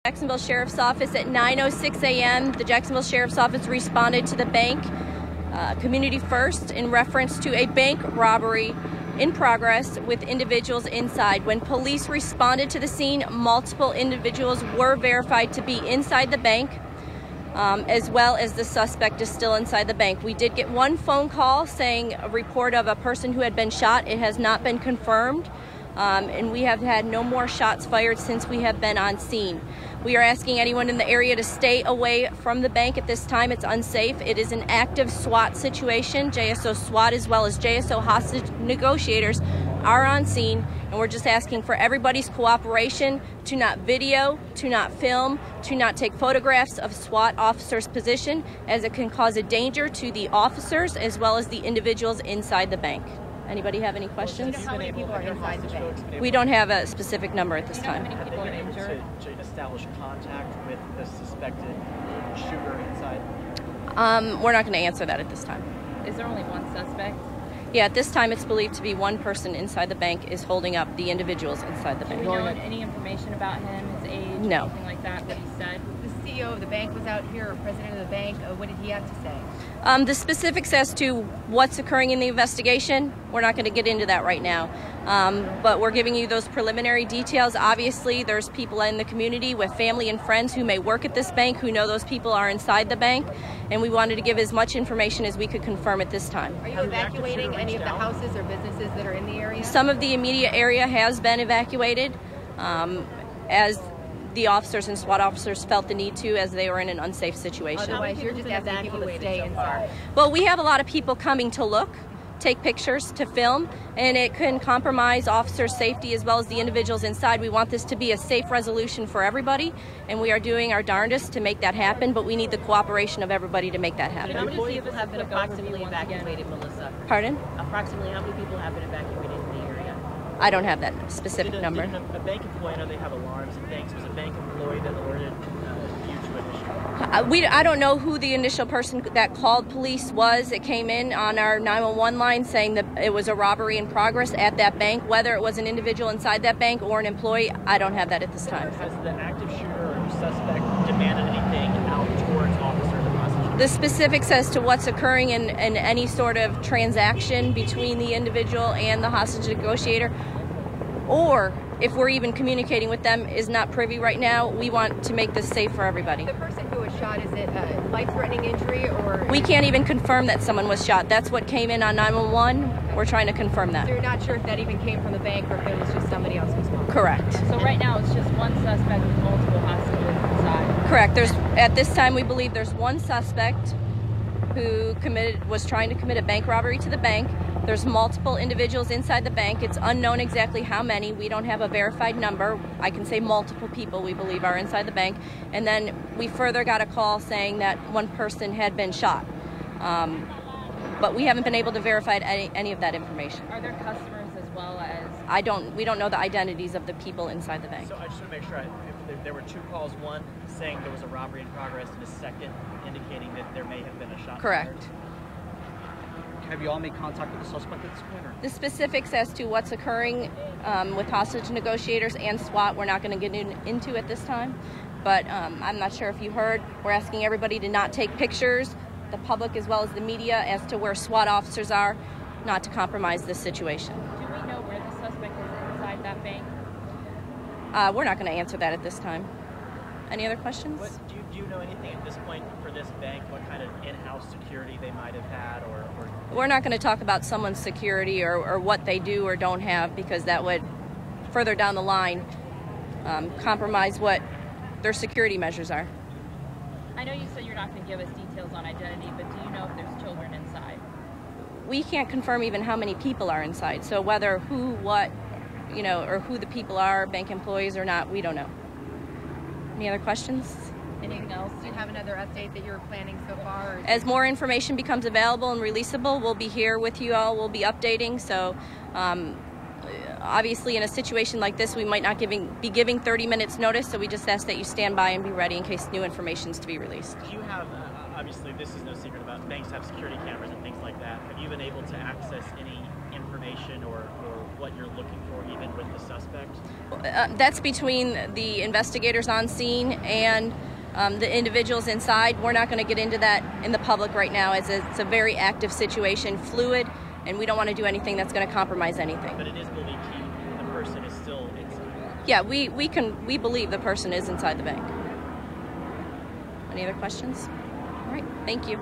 Jacksonville Sheriff's Office at 9:06 a.m. The Jacksonville Sheriff's Office responded to the bank Community First in reference to a bank robbery in progress with individuals inside. When police responded to the scene, multiple individuals were verified to be inside the bank, as well as the suspect is still inside the bank. We did get one phone call saying a report of a person who had been shot. It has not been confirmed. And we have had no more shots fired since we have been on scene. We are asking anyone in the area to stay away from the bank at this time. It's unsafe. It is an active SWAT situation. JSO SWAT as well as JSO hostage negotiators are on scene, and we're just asking for everybody's cooperation to not video, to not film, to not take photographs of SWAT officers' position, as it can cause a danger to the officers as well as the individuals inside the bank. Anybody have any questions? How many people are inside the bank? We don't have a specific number at this time. How many people are injured? To establish contact with the suspected shooter inside? We're not going to answer that at this time. Is there only one suspect? Yeah, at this time it's believed to be one person inside the bank is holding up the individuals inside the Do bank. we know any information about him, his age, No. anything like that, what he said? The CEO of the bank was out here, or president of the bank. What did he have to say? The specifics as to what's occurring in the investigation, we're not going to get into that right now. But we're giving you those preliminary details. Obviously, there's people in the community with family and friends who may work at this bank who know those people are inside the bank, and we wanted to give as much information as we could confirm at this time. Are you evacuating any of the houses or businesses that are in the area? Some of the immediate area has been evacuated, as the officers and SWAT officers felt the need to, as they were in an unsafe situation. Otherwise, you're just asking people to stay inside. Well, we have a lot of people coming to look, take pictures, to film, and it can compromise officers' safety as well as the individuals inside. We want this to be a safe resolution for everybody, and we are doing our darndest to make that happen, but we need the cooperation of everybody to make that happen. How many people have been approximately evacuated, Melissa? Pardon? Approximately how many people have been evacuated in the area? I don't have that specific number. Didn't a bank employee, I know they have alarms and things, was a bank employee that alerted you to an issue? I don't know who the initial person that called police was. It came in on our 911 line saying that it was a robbery in progress at that bank. Whether it was an individual inside that bank or an employee, I don't have that at this time. Has the active shooter or suspect demanded anything out towards officers and hostages? The specifics as to what's occurring in any sort of transaction between the individual and the hostage negotiator, or if we're even communicating with them, is not privy right now. We want to make this safe for everybody. The person who was shot, is it a life-threatening injury, or? We can't even confirm that someone was shot. That's what came in on 911. We're trying to confirm that. So you're not sure if that even came from the bank or if it was just somebody else who's home? Correct. So right now it's just one suspect with multiple hostages inside. Correct. At this time we believe there's one suspect who was trying to commit a bank robbery to the bank. There's multiple individuals inside the bank. It's unknown exactly how many. We don't have a verified number. I can say multiple people we believe are inside the bank. And then we further got a call saying that one person had been shot. But we haven't been able to verify any of that information. Are there customers as well as? We don't know the identities of the people inside the bank. So I just want to make sure, if there were two calls, one saying there was a robbery in progress and a second indicating that there may have been a shot. Correct. fired. Have you all made contact with the suspect at this point? Or? The specifics as to what's occurring with hostage negotiators and SWAT, we're not going to get into at this time. But I'm not sure if you heard, we're asking everybody to not take pictures, the public as well as the media, as to where SWAT officers are, not to compromise this situation. Do we know where the suspect is inside that bank? We're not going to answer that at this time. Any other questions? Do you know anything at this point for this bank, what kind of in-house security they might have had? Or We're not going to talk about someone's security or what they do or don't have, because that would, further down the line, compromise what their security measures are. I know you said you're not going to give us details on identity, but do you know if there's children inside? We can't confirm even how many people are inside. So whether who, what, or who the people are, bank employees or not, we don't know. Any other questions? Anything else? Do you have another update that you're planning so far? Or As more information becomes available and releasable, we'll be here with you all. We'll be updating. So obviously in a situation like this, we might not be giving 30 minutes notice. So we just ask that you stand by and be ready in case new information is to be released. do you have, obviously this is no secret about banks have security cameras and things like that. Have you been able to access any information or what you're looking for even with the suspect? That's between the investigators on scene and the individuals inside. We're not going to get into that in the public right now, as it's a very active situation, fluid, and we don't want to do anything that's going to compromise anything. But it is believed the person is still inside. Yeah, we believe the person is inside the bank. Any other questions? All right, thank you.